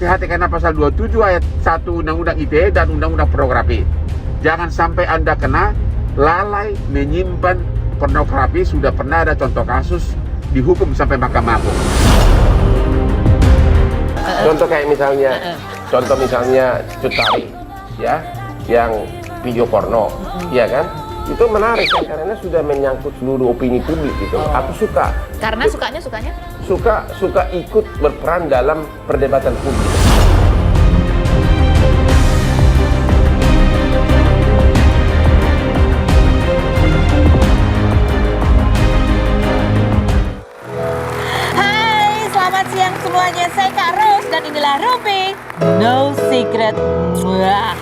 hati-hati karena pasal 27 ayat 1 Undang-Undang ITE dan Undang-Undang Pornografi. Jangan sampai Anda kena lalai menyimpan pornografi. Sudah pernah ada contoh kasus dihukum sampai Mahkamah Agung. Contoh misalnya Cut Tari, ya, yang video porno, ya kan? Itu menarik kan, karena sudah menyangkut seluruh opini publik gitu. Aku suka. Karena sukanya? Suka ikut berperan dalam perdebatan publik. Hai, selamat siang semuanya. Saya Kak Ros dan inilah Rupi No Secret. Wah.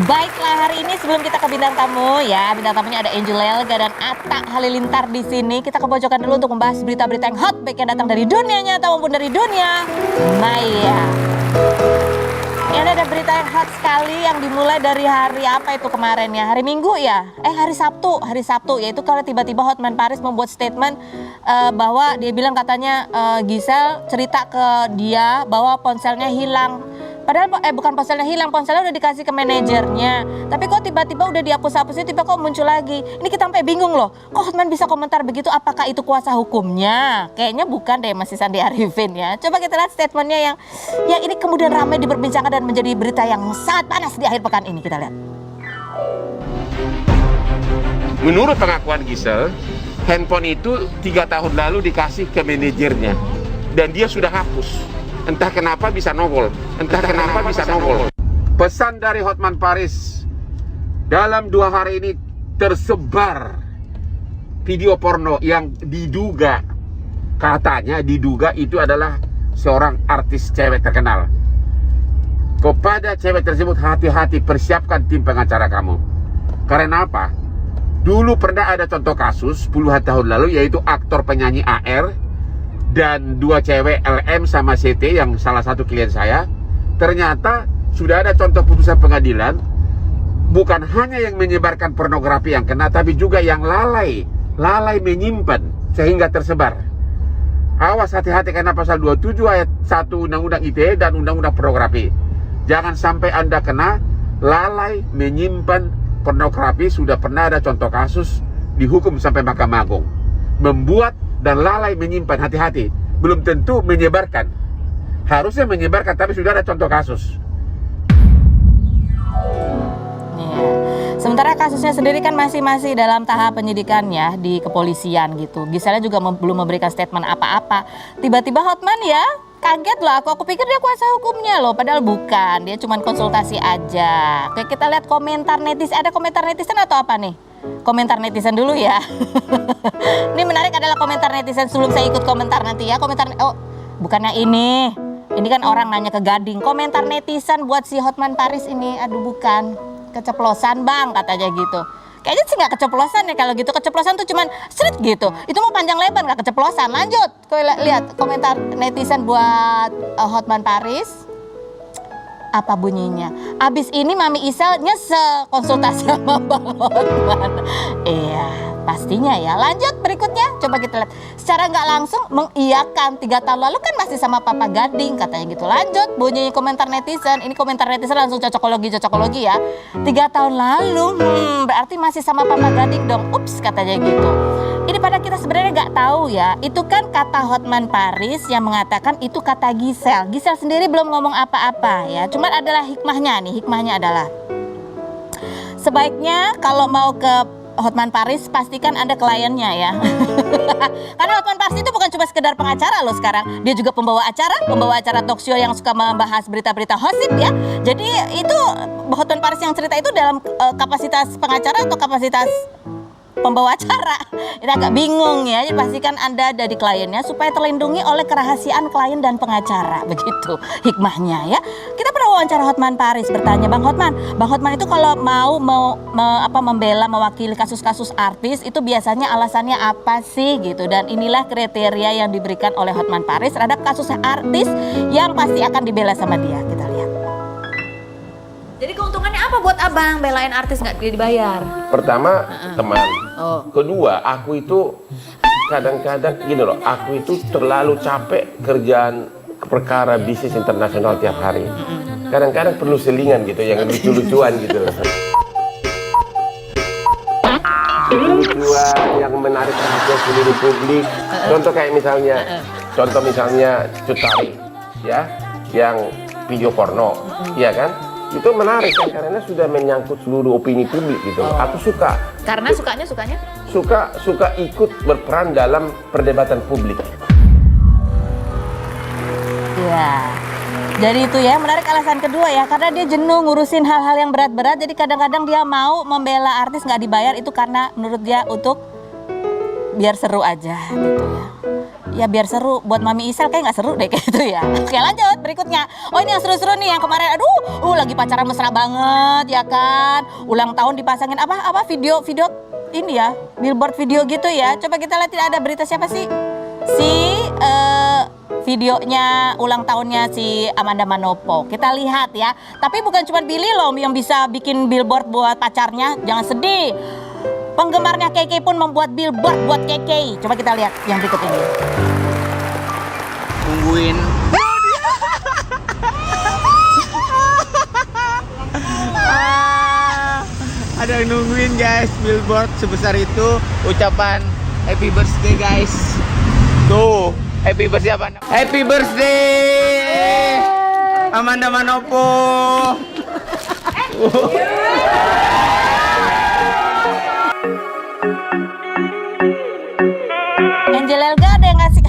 Baiklah, hari ini sebelum kita ke bintang tamu ya, bintang tamunya ada Angel Elga dan Atta Halilintar di sini. Kita ke pojokan dulu untuk membahas berita-berita yang hot, baik yang datang dari dunia nyata maupun dari dunia maya. Ini ada berita yang hot sekali yang dimulai dari hari apa itu kemarin ya, hari Minggu ya, hari Sabtu, yaitu kalau tiba-tiba Hotman Paris membuat statement bahwa dia bilang katanya Giselle cerita ke dia bahwa ponselnya hilang. Padahal bukan ponselnya hilang, ponselnya udah dikasih ke manajernya. Tapi kok tiba-tiba udah dihapus-hapusnya, tiba kok muncul lagi. Ini kita sampai bingung loh. Kok Hotman bisa komentar begitu? Apakah itu kuasa hukumnya? Kayaknya bukan deh, masih Sandi Arifin ya. Coba kita lihat statementnya yang ini kemudian ramai diperbincangkan dan menjadi berita yang sangat panas di akhir pekan ini. Kita lihat. Menurut pengakuan Giselle, handphone itu 3 tahun lalu dikasih ke manajernya dan dia sudah hapus. Entah kenapa bisa nongol. Pesan dari Hotman Paris, dalam 2 hari ini tersebar video porno yang katanya diduga itu adalah seorang artis cewek terkenal. Kepada cewek tersebut, hati-hati, persiapkan tim pengacara kamu. Karena apa? Dulu pernah ada contoh kasus puluhan tahun lalu, yaitu aktor penyanyi AR dan 2 cewek LM sama CT yang salah satu klien saya. Ternyata sudah ada contoh putusan pengadilan, bukan hanya yang menyebarkan pornografi yang kena, tapi juga yang lalai menyimpan sehingga tersebar. Awas, hati-hati karena pasal 27 ayat 1 Undang-Undang ITE dan Undang-Undang Pornografi. Jangan sampai Anda kena lalai menyimpan pornografi. Sudah pernah ada contoh kasus dihukum sampai Mahkamah Agung. Membuat dan lalai menyimpan, hati-hati. Belum tentu menyebarkan. Harusnya menyebarkan, tapi sudah ada contoh kasus. Sementara kasusnya sendiri kan masih dalam tahap penyidikan ya di kepolisian gitu. Giselle juga belum memberikan statement apa-apa. Tiba-tiba Hotman ya kaget loh. Aku pikir dia kuasa hukumnya loh, padahal bukan. Dia cuma konsultasi aja. Oke, kita lihat komentar netizen. Ada komentar netizen atau apa nih? Komentar netizen dulu ya. Ini menarik adalah komentar netizen sebelum saya ikut komentar nanti ya. Bukannya ini. Ini kan orang nanya ke Gading. Komentar netizen buat si Hotman Paris ini. Aduh, bukan. Keceplosan bang, katanya gitu. Kayaknya sih nggak keceplosan ya kalau gitu. Keceplosan tuh cuman seret gitu. Itu mau panjang lebar, nggak keceplosan. Lanjut. Lihat komentar netizen buat Hotman Paris. Apa bunyinya? Abis ini Mami Isel nyesel konsultasi sama Bang Hotman. Iya, pastinya ya. Lanjut berikutnya, coba kita lihat. Secara nggak langsung mengiyakan 3 tahun lalu kan masih sama Papa Gading, katanya gitu. Lanjut bunyi komentar netizen. Ini komentar netizen langsung cocokologi ya. 3 tahun lalu, berarti masih sama Papa Gading dong. Ups, katanya gitu. Ini pada kita sebenarnya nggak tahu ya. Itu kan kata Hotman Paris yang mengatakan itu kata Giselle. Giselle sendiri belum ngomong apa-apa ya. Cuman adalah hikmahnya adalah sebaiknya kalau mau ke Hotman Paris pastikan Anda kliennya ya. Karena Hotman Paris itu bukan cuma sekedar pengacara loh sekarang. Dia juga pembawa acara talk show yang suka membahas berita-berita gosip ya. Jadi itu Hotman Paris yang cerita itu dalam kapasitas pengacara atau kapasitas pembawa acara. Itu agak bingung ya. Jadi pastikan Anda dari kliennya supaya terlindungi oleh kerahasiaan klien dan pengacara. Begitu hikmahnya ya. Kita pernah wawancara Hotman Paris, bertanya Bang Hotman itu kalau mau membela, mewakili kasus-kasus artis itu biasanya alasannya apa sih gitu. Dan inilah kriteria yang diberikan oleh Hotman Paris terhadap kasus artis yang pasti akan dibela sama dia. Kita lihat. Jadi keuntungannya apa buat abang belain artis nggak dibayar? Pertama, teman. Kedua, aku itu kadang-kadang gini loh, aku itu terlalu capek kerjaan perkara bisnis internasional tiap hari. Kadang-kadang perlu selingan gitu, yang lucu-lucuan gitu. Lucuan yang menarik perhatian seluruh publik. Contoh misalnya Cut Tari, ya, yang video porno, ya kan? Itu menarik kan, karena sudah menyangkut seluruh opini publik gitu. Aku suka. Karena sukanya? Suka ikut berperan dalam perdebatan publik. Ya. Jadi itu ya, menarik alasan kedua ya, karena dia jenuh ngurusin hal-hal yang berat-berat, jadi kadang-kadang dia mau membela artis nggak dibayar itu karena menurut dia untuk biar seru aja gitu ya. Ya biar seru, buat Mami Isel kayak nggak seru deh kayak gitu ya. Oke lanjut berikutnya. Oh ini yang seru-seru nih yang kemarin, aduh, lagi pacaran mesra banget ya kan. Ulang tahun dipasangin apa video ini ya, billboard video gitu ya. Coba kita lihat, tidak ada berita siapa sih? Videonya ulang tahunnya si Amanda Manopo. Kita lihat ya. Tapi bukan cuma Billy loh yang bisa bikin billboard buat pacarnya. Jangan sedih. Penggemarnya KK pun membuat billboard buat KK. Coba kita lihat yang berikut ini. Tungguin. Ada yang nungguin guys, billboard sebesar itu, ucapan happy birthday guys. Tuh, happy birthday apa? Happy birthday Amanda Manopo. Angel Elga ada yang ngasih.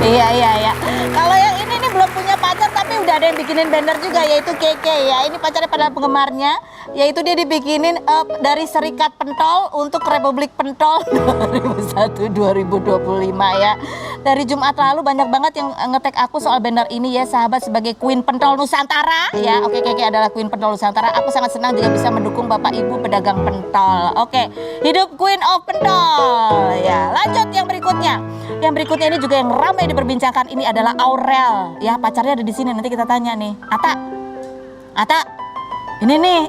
Iya. Kalau yang ini nih belum punya pacar tapi udah ada yang bikinin banner juga, yaitu KK ya. Ini pacarnya pada penggemarnya, yaitu dia dibikinin dari Serikat Pentol untuk Republik Pentol 2001-2025 ya. Dari Jumat lalu banyak banget yang nge-tag aku soal banner ini ya, sahabat, sebagai Queen Pentol Nusantara ya. Oke, KK adalah Queen Pentol Nusantara. Aku sangat senang juga bisa mendukung Bapak Ibu pedagang pentol. Oke, hidup Queen of Pentol ya. Lanjut yang berikutnya. Yang berikutnya ini juga yang ramai diperbincangkan, ini adalah Aurel ya, pacarnya ada di sini. Nanti kita tanya nih, Ata, ini nih,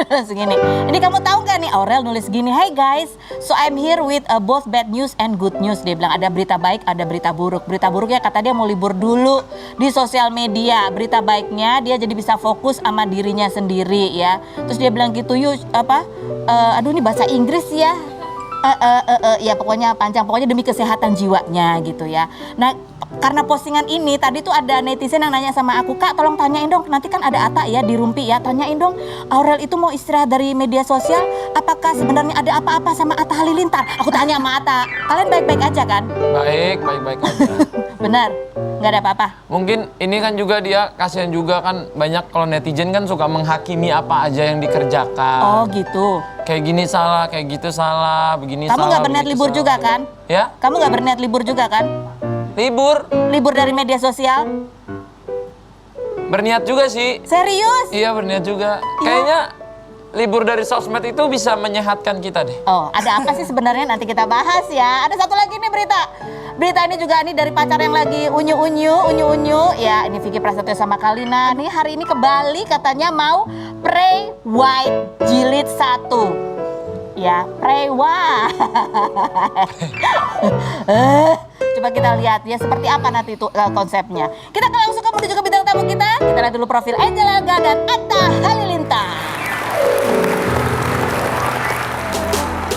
langsung ini kamu tahu nggak nih? Aurel nulis gini, "Hey guys, so I'm here with both bad news and good news." Dia bilang ada berita baik, ada berita buruk. Berita buruknya kata dia mau libur dulu di sosial media. Berita baiknya dia jadi bisa fokus sama dirinya sendiri ya. Terus dia bilang gitu, aduh ini bahasa Inggris ya. Ya pokoknya panjang, pokoknya demi kesehatan jiwanya gitu ya. Nah karena postingan ini tadi tuh ada netizen yang nanya sama aku, "Kak tolong tanyain dong, nanti kan ada Ata ya di Rumpi ya, tanyain dong Aurel itu mau istirahat dari media sosial, apakah sebenarnya ada apa-apa sama Atta Halilintar?" Aku tanya sama Atta, "Kalian baik-baik aja kan?" Baik aja. Benar, nggak ada apa-apa. Mungkin ini kan juga dia kasihan juga kan, banyak kalau netizen kan suka menghakimi apa aja yang dikerjakan. Oh gitu. Kayak gini salah, kayak gitu salah, begini Kamu salah. nggak berniat begitu libur salah. juga kan? Ya? Kamu nggak berniat libur juga kan? Libur dari media sosial? Berniat juga sih. Serius? Iya berniat juga. Iya. Kayaknya libur dari sosmed itu bisa menyehatkan kita deh. Oh, ada apa sih sebenarnya, nanti kita bahas ya. Ada satu lagi nih berita. Berita ini juga nih dari pacar yang lagi unyu-unyu ya. Ini Vicky Prasetyo sama Kalina. Nih hari ini ke Bali katanya mau Pray White jilid 1. Ya, Pray White. Coba kita lihat ya seperti apa nanti itu konsepnya. Kita akan langsung menuju ke bintang tamu kita. Kita lihat dulu profil Angel Elga dan Atta Halilintar.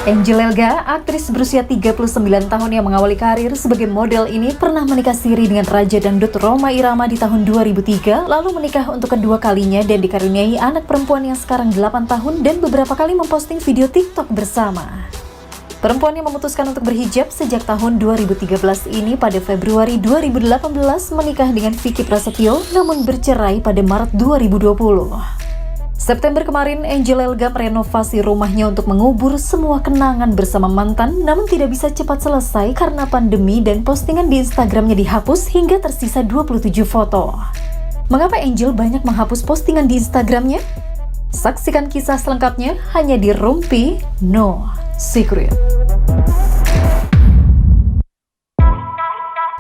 Angel Elga, aktris berusia 39 tahun yang mengawali karir sebagai model ini pernah menikah siri dengan Raja Dangdut Rhoma Irama di tahun 2003, lalu menikah untuk kedua kalinya dan dikaruniai anak perempuan yang sekarang 8 tahun dan beberapa kali memposting video TikTok bersama. Perempuan yang memutuskan untuk berhijab sejak tahun 2013 ini pada Februari 2018 menikah dengan Vicky Prasetyo namun bercerai pada Maret 2020. September kemarin, Angel Elga merenovasi rumahnya untuk mengubur semua kenangan bersama mantan, namun tidak bisa cepat selesai karena pandemi dan postingan di Instagramnya dihapus hingga tersisa 27 foto. Mengapa Angel banyak menghapus postingan di Instagramnya? Saksikan kisah selengkapnya hanya di Rumpi No Secret.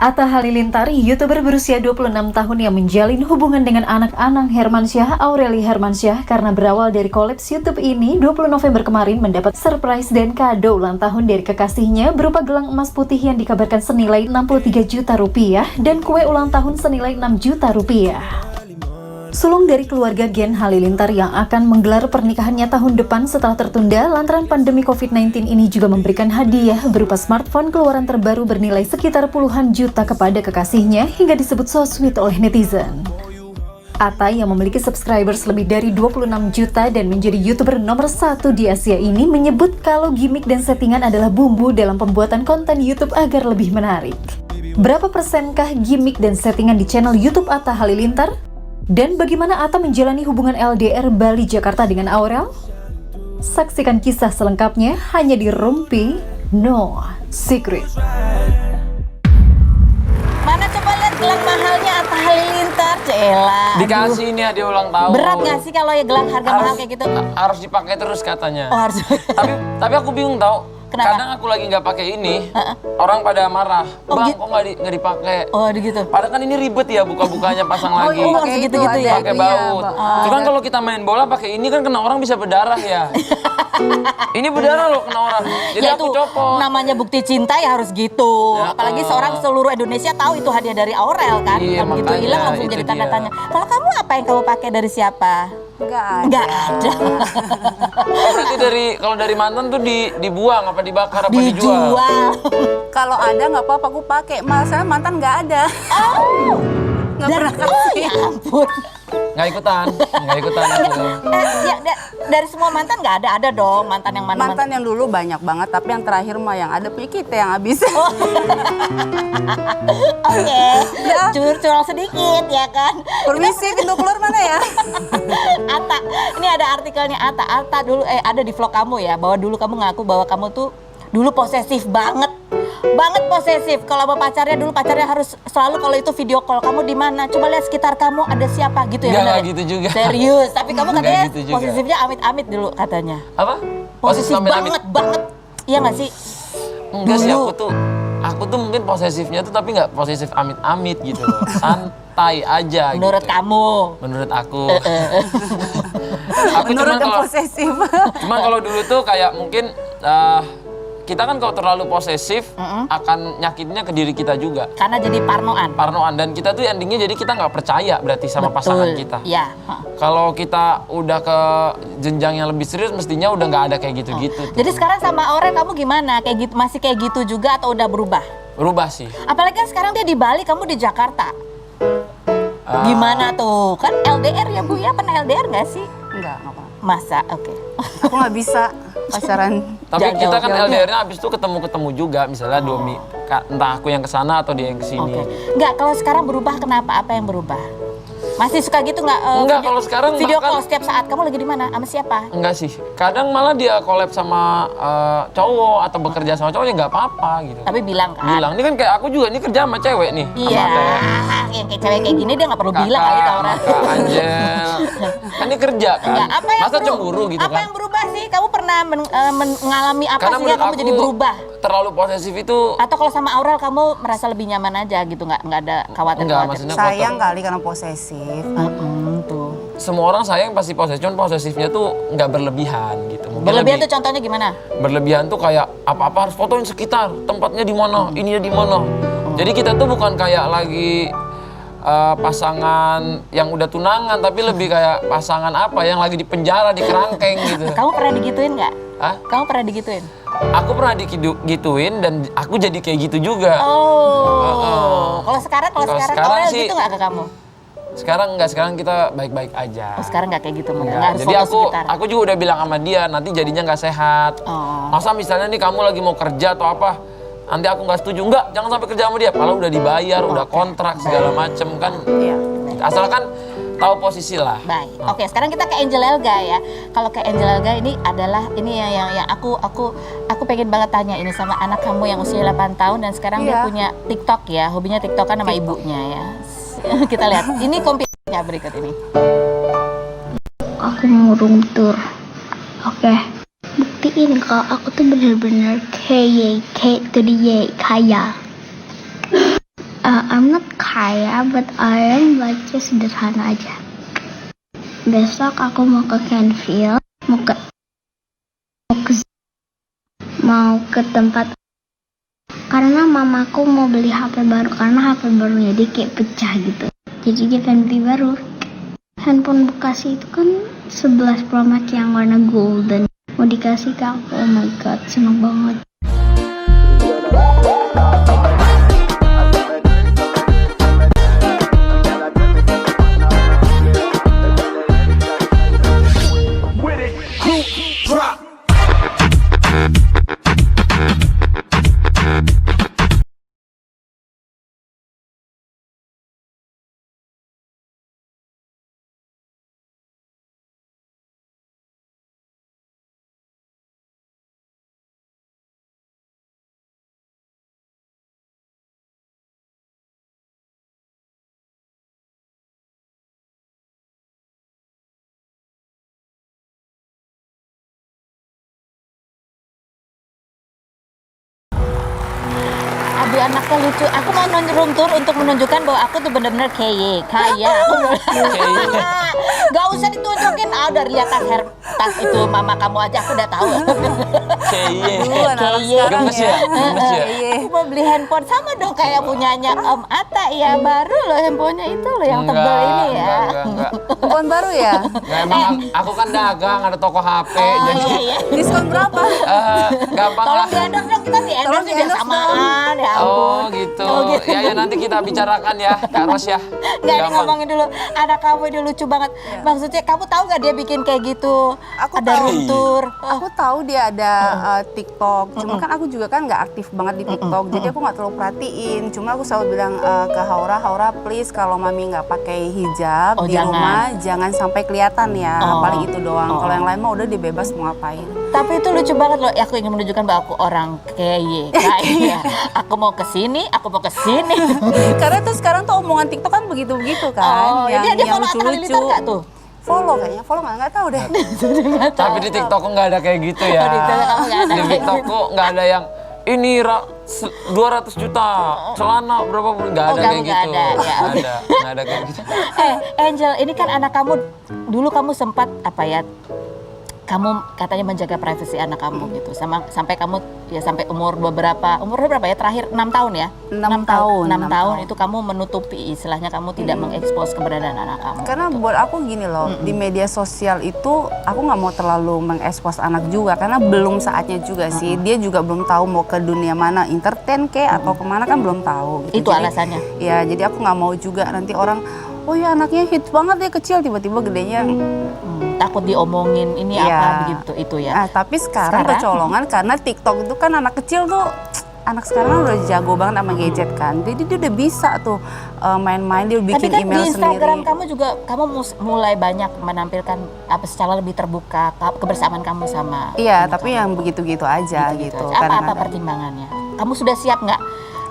Atta Halilintar, YouTuber berusia 26 tahun yang menjalin hubungan dengan anak Anang Hermansyah, Aureli Hermansyah, karena berawal dari kolaps YouTube ini, 20 November kemarin mendapat surprise dan kado ulang tahun dari kekasihnya berupa gelang emas putih yang dikabarkan senilai 63 juta rupiah dan kue ulang tahun senilai 6 juta rupiah. Sulung dari keluarga Gen Halilintar yang akan menggelar pernikahannya tahun depan setelah tertunda lantaran pandemi COVID-19 ini juga memberikan hadiah berupa smartphone keluaran terbaru bernilai sekitar puluhan juta kepada kekasihnya hingga disebut so sweet oleh netizen. Atta yang memiliki subscribers lebih dari 26 juta dan menjadi YouTuber nomor 1 di Asia ini menyebut kalau gimmick dan settingan adalah bumbu dalam pembuatan konten YouTube agar lebih menarik. Berapa persenkah gimmick dan settingan di channel YouTube Atta Halilintar? Dan bagaimana Atta menjalani hubungan LDR Bali Jakarta dengan Aurel? Saksikan kisah selengkapnya hanya di Rumpi No Secret. Mana coba lihat gelang mahalnya Atta Halilintar, Cela. Dikasih ini hadiah ulang tahun. Berat gak sih kalau ya gelang harga mahal kayak gitu? Harus dipakai terus katanya. Oh, harus. Tapi aku bingung tau. Kenapa? Kadang aku lagi nggak pakai ini, orang pada marah. Oh, Bang, gitu? kok nggak dipakai? Oh, gitu. Padahal kan ini ribet ya buka-bukanya pasang lagi. iya, harus gitu-gitu ya? Pakai baut. Cuman kalau kita main bola pakai ini kan kena orang bisa berdarah ya. Ini berdarah loh kena orang. Jadi Ya aku itu copot. namanya bukti cinta ya harus gitu. Ya, Apalagi seorang seluruh Indonesia tahu itu hadiah dari Aurel kan. Iya, Kalau begitu makanya, hilang langsung itu jadi tanda dia. tanya. Kalau kamu apa yang kamu pakai dari siapa? Enggak ada. Oh, berarti kalau dari mantan tuh dibuang apa dibakar apa dijual? Dijual. Kalau ada nggak apa-apa aku pakai, masalah mantan nggak ada. Nggak pernah Oh kasih. ya ampun. Nggak ikutan aku. Dari semua mantan nggak ada dong mantan yang mana Mantan yang dulu banyak banget, tapi yang terakhir mah yang ada punya kita yang habis. Oke, curang sedikit ya kan. Permisi, pintu keluar mana ya? Atta, ini ada artikelnya Atta dulu ada di vlog kamu ya, bahwa dulu kamu ngaku bahwa kamu tuh dulu posesif banget posesif. Kalau sama pacarnya dulu pacarnya harus selalu kalau itu video call kamu di mana, coba lihat sekitar kamu ada siapa gitu ya. Nggak bener? gitu juga. Serius, tapi kamu Nggak katanya gitu juga. posesifnya amit-amit dulu katanya. Apa? Posesif amit-amit. banget. Iya nggak sih? Enggak sih, Dulu. aku tuh mungkin posesifnya tuh tapi nggak posesif amit-amit gitu loh. Santai aja Menurut gitu. kamu. Menurut aku. Aku Menurut yang kalau posesif. cuman kalau dulu tuh kayak mungkin kita kan kalau terlalu posesif akan nyakitinnya ke diri kita juga. Karena jadi parnoan. Dan kita tuh endingnya jadi kita nggak percaya berarti sama Betul. pasangan kita. Iya. Kalau kita udah ke jenjang yang lebih serius mestinya udah nggak ada kayak gitu-gitu. tuh. Jadi sekarang sama Aurel kamu gimana? Kayak gitu, masih kayak gitu juga atau udah berubah? Berubah sih. Apalagi kan sekarang dia di Bali, kamu di Jakarta. Gimana tuh? Kan LDR ya Bu ya? Pernah LDR nggak sih? Enggak apa. Masa? Oke. Aku nggak bisa pacaran. Tapi Jauh, kita kan jauh. LDR-nya abis itu ketemu juga, misalnya entah aku yang kesana atau dia yang kesini. Oke. Nggak, kalau sekarang berubah kenapa? Apa yang berubah? Masih suka gitu nggak? Enggak, kalau sekarang video bahkan- call setiap saat. Kamu lagi di mana? Sama siapa? Enggak sih, kadang malah dia collab sama cowok atau bekerja sama cowok ya nggak apa-apa gitu. Tapi bilang kan? Bilang, ini kan kayak aku juga, ini kerja sama cewek nih. Iya. Sama teh. Yang kayak cewek kayak gini dia nggak perlu bilang kali ke orang. Kakak, Angel. Kan ini kerja kan. Enggak, apa yang Masa cemburu gitu apa kan? yang berubah sih? Kamu pernah mengalami apa Karena sih yang menurut kamu jadi berubah? terlalu posesif itu Atau kalau sama Aurel kamu merasa lebih nyaman aja gitu, nggak ada khawatir? enggak, maksudnya Sayang kali karena posesif. Tuh. semua orang sayang pasti posesif, cuman posesifnya tuh nggak berlebihan gitu. Mungkin Berlebihan lebih- tuh contohnya gimana? berlebihan tuh kayak apa-apa harus fotoin sekitar, tempatnya di mana, ininya di mana. Jadi kita tuh bukan kayak lagi pasangan yang udah tunangan, tapi lebih kayak pasangan apa yang lagi di penjara, di kerangkeng gitu. Kamu pernah digituin nggak? Hah? Kamu pernah digituin? Aku pernah digituin dan aku jadi kayak gitu juga. Oh. Kalau sekarang Kalau sekarang Aurel sih- gitu nggak ke kamu? Sekarang enggak, sekarang kita baik-baik aja. Oh, sekarang nggak kayak gitu, nggak Enggak. harus Jadi foto aku sekitar. aku juga udah bilang sama dia, nanti jadinya nggak sehat. Oh. Masa misalnya nih kamu lagi mau kerja atau apa, nanti aku nggak setuju, enggak, jangan sampai kerja sama dia. Padahal udah dibayar, udah kontrak segala macem kan. Iya. Asalkan tahu posisi lah. Baik. Oke, sekarang kita ke Angel Elga ya. Kalau ke Angel Elga ini adalah ini yang aku pengen banget tanya ini sama anak kamu yang usia 8 tahun dan sekarang dia Iya. punya TikTok ya. Hobinya TikTokan sama ibunya ya. Kita lihat. Ini kompisnya berikut ini. Aku mau room tour. Oke. Buktiin kalau aku tuh bener-bener kaya. I'm not kaya, but I baca sederhana aja. Besok aku mau ke Canfield, mau ke tempat karena mamaku mau beli HP baru karena HP barunya dia kayak pecah gitu. Jadi dia pengen beli baru. Handphone bekas itu kan 11 Pro Max yang warna golden. Mau dikasih ke aku, oh my god, seneng banget. Abi anaknya lucu. Aku mau room tour untuk menunjukkan bahwa aku tuh bener-bener kaya. Aku gak usah ditunjukin. Udah lihat tas itu mama kamu aja, aku udah tahu. Gemes ya? Gemes ya? Aku mau beli handphone sama dong kayak punyanya Om Atta ya. Baru loh handphonenya itu loh yang tebal ini ya. Enggak. Handphone baru ya? Nggak, emang aku kan dagang, ada toko HP. Jadi Iya. Diskon berapa? gampang Tolong lah. di-endorse dong, kita di-endorse Tolong biar di-endorse samaan ya ampun. Oh gitu. Ya nanti kita bicarakan ya, Kak Ros ya. Nggak, ini ngomongin dulu. Ada kamu dia lucu banget. Maksudnya kamu tahu nggak dia bikin kayak gitu? Aku Ada tahu. room tour. Aku tahu dia ada TikTok, cuma kan aku juga kan nggak aktif banget di TikTok, jadi aku nggak terlalu perhatiin. Cuma aku selalu bilang ke Haura, please kalau mami nggak pakai hijab di rumah jangan sampai kelihatan ya. Paling itu doang. Kalau yang lain mah udah dia bebas mau ngapain. Tapi itu lucu banget loh. Aku ingin menunjukkan bahwa aku orang kaya. Aku mau ke sini, aku mau ke sini. Karena tuh sekarang tuh omongan TikTok kan begitu-begitu kan, dia follow Atta Halilintar nggak tuh? Follow kayaknya, follow nggak tahu deh. Tapi di TikTokku nggak ada kayak gitu ya. Oh, di TikTok kamu nggak ada. Di TikTokku nggak ada yang ini 200 juta celana berapa pun nggak ada kayak gitu. Nggak ada kayak gitu. Angel, ini kan anak kamu dulu kamu sempat apa ya? Kamu katanya menjaga privasi anak kamu gitu, sampai kamu ya sampai umur berapa ya terakhir 6 tahun ya? 6 tahun. 6 tahun itu kamu menutupi istilahnya kamu tidak mengekspos keberadaan anak kamu. Karena gitu. buat aku gini loh, di media sosial itu aku nggak mau terlalu mengekspos anak juga karena belum saatnya juga sih. Dia juga belum tahu mau ke dunia mana, entertain atau kemana kan belum tahu. Gitu. Itu alasannya. Ya jadi aku nggak mau juga nanti orang, oh ya anaknya hits banget dia kecil tiba-tiba gedenya. Takut diomongin ini apa begitu itu ya. Nah, tapi sekarang kecolongan karena TikTok itu kan anak kecil tuh, anak sekarang udah jago banget sama gadget kan. Jadi dia udah bisa tuh main-main, dia bikin tapi kan email di Instagram sendiri. kamu juga mulai banyak menampilkan apa secara lebih terbuka kebersamaan kamu sama. Iya, tapi yang begitu-gitu aja gitu. Apa pertimbangannya? Kamu sudah siap nggak?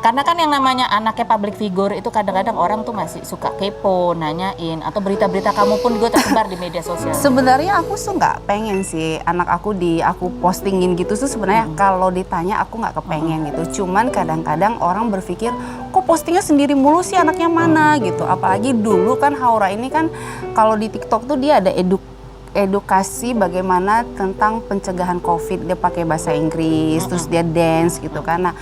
Karena kan yang namanya anaknya public figure itu kadang-kadang orang tuh masih suka kepo, nanyain, atau berita-berita kamu pun juga tersebar di media sosial. Sebenarnya aku tuh nggak pengen sih anak aku postingin gitu tuh sebenarnya kalau ditanya aku nggak kepengen gitu. Cuman kadang-kadang orang berpikir kok postingnya sendiri mulu sih anaknya mana gitu. Apalagi dulu kan Haura ini kan kalau di TikTok tuh dia ada edukasi bagaimana tentang pencegahan COVID. Dia pakai bahasa Inggris, terus dia dance gitu kan. Nah,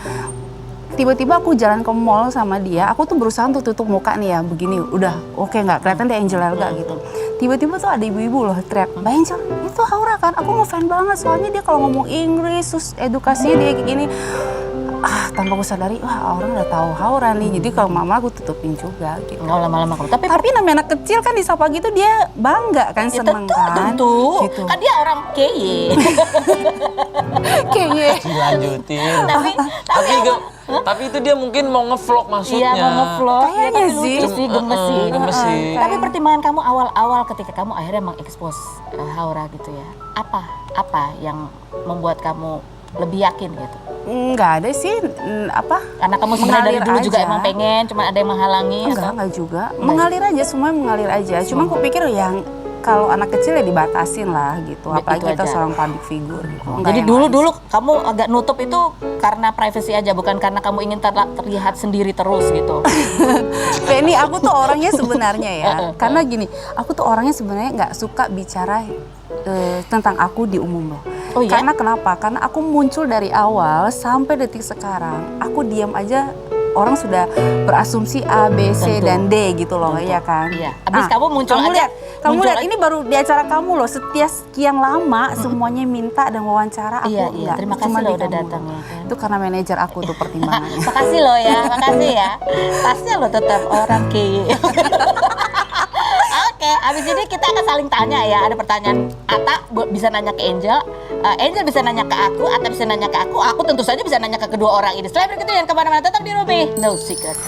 tiba-tiba aku jalan ke mall sama dia, aku tuh berusaha untuk tutup muka nih ya, begini, udah oke nggak kelihatan dia Angel Elga gitu. Tiba-tiba tuh ada ibu-ibu loh teriak, Mbak Angel, itu Haura kan? Aku ngefan banget soalnya dia kalau ngomong Inggris, terus edukasinya dia kayak gini. Tanpa aku sadari, wah orang udah tahu Haura nih, jadi kalau mama aku tutupin juga gitu. Nggak lama-lama kamu. Tapi namanya anak kecil kan disapa gitu dia bangga kan, seneng kan. Tentu, gitu. kan dia orang kaya. Kayaknya. Dilanjutin. Tapi itu dia mungkin mau ngevlog maksudnya. Iya, mau ngevlog. Kayaknya Tapi sih. lucu sih, gemes sih. Tapi pertimbangan kamu awal-awal ketika kamu akhirnya mengekspos Haura gitu ya. Apa yang membuat kamu lebih yakin gitu? Nggak ada sih, Karena kamu sebenarnya dari dulu juga aja. emang pengen, cuma ada yang menghalangi. Enggak juga. Mengalir aja, semuanya mengalir aja. Cuma aku pikir yang kalau anak kecil ya dibatasin lah gitu, Ya, apalagi itu kita aja. seorang public figure gitu. Enggak Jadi yang dulu kamu agak nutup itu karena privacy aja, bukan karena kamu ingin terlihat sendiri terus gitu. Penny, aku tuh orangnya sebenarnya ya, karena gini, aku tuh orangnya sebenarnya nggak suka bicara tentang aku di umum loh. Oh iya? Karena kenapa? Karena aku muncul dari awal sampai detik sekarang, aku diam aja. Orang sudah berasumsi A, B, C, Tentu. dan D gitu loh, ya kan? Iya. Abis kamu muncul kamu aja, kamu muncul lihat aja. ini baru di acara kamu loh. Sekian lama semuanya minta dan wawancara, aku Iya, enggak. terima kasih Cuma loh di udah kamu datang loh. ya kan. Itu karena manajer aku tuh pertimbangannya. Makasih loh ya, makasih ya. Tasnya lo tetap orang ki. Oke, abis ini kita akan saling tanya ya. Ada pertanyaan, Ata bisa nanya ke Angel, Angel bisa nanya ke aku, Ata bisa nanya ke aku tentu saja bisa nanya ke kedua orang ini. Setelah berikut ini, jangan kemana-mana, tetap di Ruby No Secret.